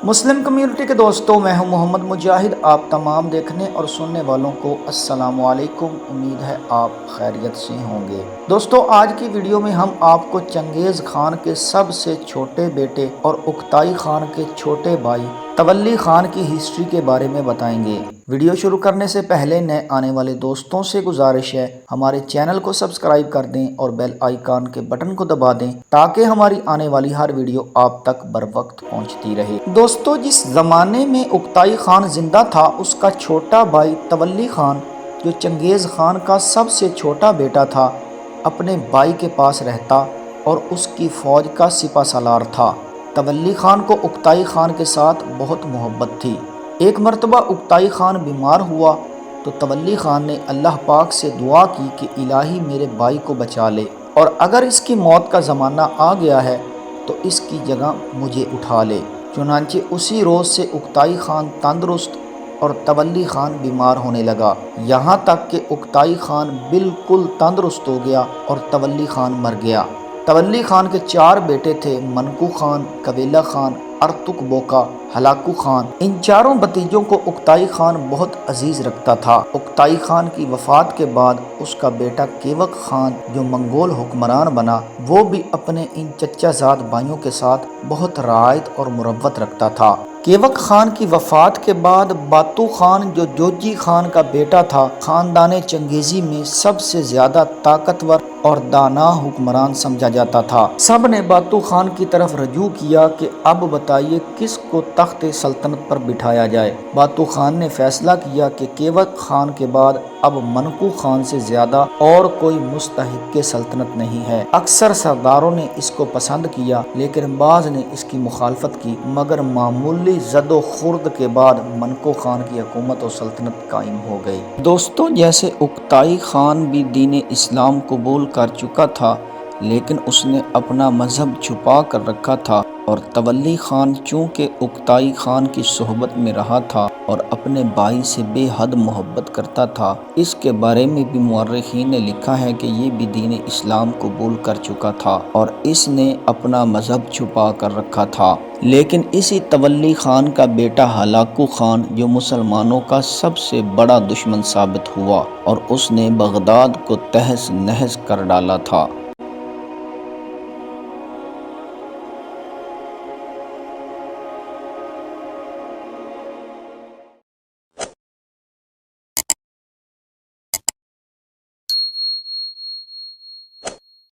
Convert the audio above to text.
مسلم community کے دوستوں، میں ہوں محمد مجاہد۔ آپ تمام دیکھنے اور سننے والوں کو السلام علیکم۔ امید ہے آپ خیریت سے ہوں گے۔ دوستوں، آج کی ویڈیو میں ہم آپ کو چنگیز خان کے سب سے چھوٹے بیٹے اور اکتائی خان کے چھوٹے بھائی تولی خان کی ہسٹری کے بارے میں بتائیں گے۔ ویڈیو شروع کرنے سے پہلے نئے آنے والے دوستوں سے گزارش ہے ہمارے چینل کو سبسکرائب کر دیں اور بیل آئیکن کے بٹن کو دبا دیں تاکہ ہماری آنے والی ہر ویڈیو آپ تک بر وقت پہنچتی رہے۔ دوستوں، جس زمانے میں اکتائی خان زندہ تھا، اس کا چھوٹا بھائی تولی خان، جو چنگیز خان کا سب سے چھوٹا بیٹا تھا، اپنے بھائی کے پاس رہتا اور اس کی فوج کا سپہ سالار تھا۔ تولی خان کو اکتائی خان کے ساتھ بہت محبت تھی۔ ایک مرتبہ اکتائی خان بیمار ہوا تو تولی خان نے اللہ پاک سے دعا کی کہ الہی میرے بھائی کو بچا لے، اور اگر اس کی موت کا زمانہ آ گیا ہے تو اس کی جگہ مجھے اٹھا لے۔ چنانچہ اسی روز سے اکتائی خان تندرست اور تولی خان بیمار ہونے لگا، یہاں تک کہ اکتائی خان بالکل تندرست ہو گیا اور تولی خان مر گیا۔ تولی خان کے 4 بیٹے تھے: منکو خان، قبیلہ خان، ارتک بوکا، ہلاکو خان۔ ان چاروں بھتیجوں کو اکتائی خان بہت عزیز رکھتا تھا۔ اکتائی خان کی وفات کے بعد اس کا بیٹا کیوک خان، جو منگول حکمران بنا، وہ بھی اپنے ان چچا زاد بھائیوں کے ساتھ بہت رعایت اور مروت رکھتا تھا۔ کیوک خان کی وفات کے بعد باتو خان، جو جوجی خان کا بیٹا تھا، خاندان چنگیزی میں سب سے زیادہ طاقتور اور دانا حکمران سمجھا جاتا تھا۔ سب نے باتو خان کی طرف رجوع کیا کہ اب بتائیے کس کو تخت سلطنت پر بٹھایا جائے۔ باتو خان نے فیصلہ کیا کہ کیوک خان کے بعد اب منکو خان سے زیادہ اور کوئی مستحق سلطنت نہیں ہے۔ اکثر سرداروں نے اس کو پسند کیا، لیکن بعض نے اس کی مخالفت کی، مگر معمولی زد و خورد کے بعد منکو خان کی حکومت و سلطنت قائم ہو گئی۔ دوستوں، جیسے اکتائی خان بھی دین اسلام قبول کر چکا تھا، لیکن اس نے اپنا مذہب چھپا کر رکھا تھا، اور تولی خان چونکہ اکتائی خان کی صحبت میں رہا تھا اور اپنے بھائی سے بے حد محبت کرتا تھا، اس کے بارے میں بھی مورخین نے لکھا ہے کہ یہ بھی دین اسلام قبول کر چکا تھا اور اس نے اپنا مذہب چھپا کر رکھا تھا۔ لیکن اسی تولی خان کا بیٹا ہلاکو خان، جو مسلمانوں کا سب سے بڑا دشمن ثابت ہوا، اور اس نے بغداد کو تہس نہس کر ڈالا تھا۔